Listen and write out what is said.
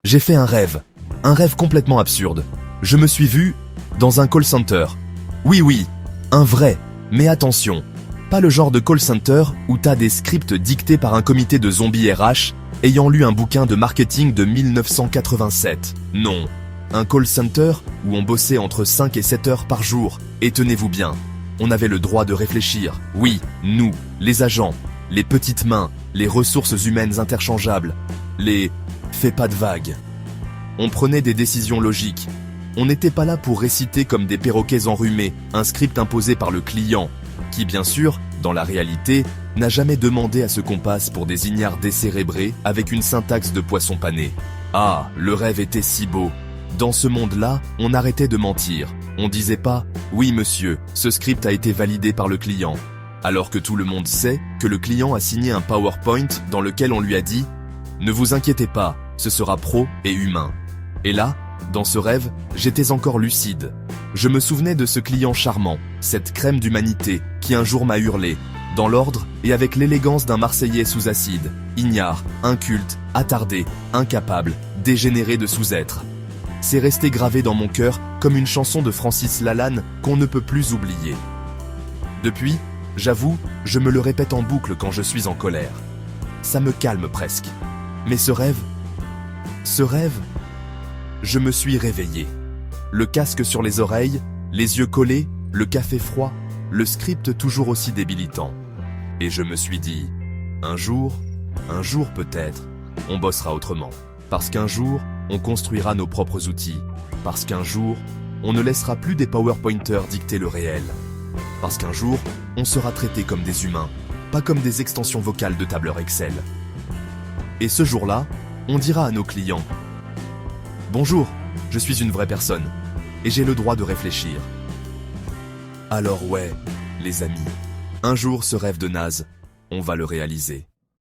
J'ai fait un rêve complètement absurde. Je me suis vu dans un call center. Oui, un vrai, mais attention, pas le genre de call center où t'as des scripts dictés par un comité de zombies RH ayant lu un bouquin de marketing de 1987. Non, un call center où on bossait entre 5 et 7 heures par jour. Et tenez-vous bien, on avait le droit de réfléchir. Oui, nous, les agents, les petites mains, les ressources humaines interchangeables, les « fais pas de vagues ». On prenait des décisions logiques. On n'était pas là pour réciter comme des perroquets enrhumés un script imposé par le client, qui bien sûr, dans la réalité, n'a jamais demandé à ce qu'on passe pour des ignares décérébrés avec une syntaxe de poisson pané. Ah, le rêve était si beau. Dans ce monde-là, on arrêtait de mentir. On disait pas « Oui monsieur, ce script a été validé par le client », alors que tout le monde sait que le client a signé un PowerPoint dans lequel on lui a dit « Ne vous inquiétez pas, ce sera pro et humain ». Et là, dans ce rêve, j'étais encore lucide. Je me souvenais de ce client charmant, cette crème d'humanité, qui un jour m'a hurlé, dans l'ordre et avec l'élégance d'un Marseillais sous acide, ignare, inculte, attardé, incapable, dégénéré de sous-être. C'est resté gravé dans mon cœur comme une chanson de Francis Lalanne qu'on ne peut plus oublier. Depuis, j'avoue, je me le répète en boucle quand je suis en colère. Ça me calme presque. Mais ce rêve, je me suis réveillé. Le casque sur les oreilles, les yeux collés, le café froid, le script toujours aussi débilitant. Et je me suis dit, un jour peut-être, on bossera autrement. Parce qu'un jour, on construira nos propres outils. Parce qu'un jour, on ne laissera plus des PowerPointers dicter le réel. Parce qu'un jour, on sera traité comme des humains, pas comme des extensions vocales de tableur Excel. Et ce jour-là, on dira à nos clients « Bonjour, je suis une vraie personne, et j'ai le droit de réfléchir. » Alors ouais, les amis, un jour ce rêve de naze, on va le réaliser.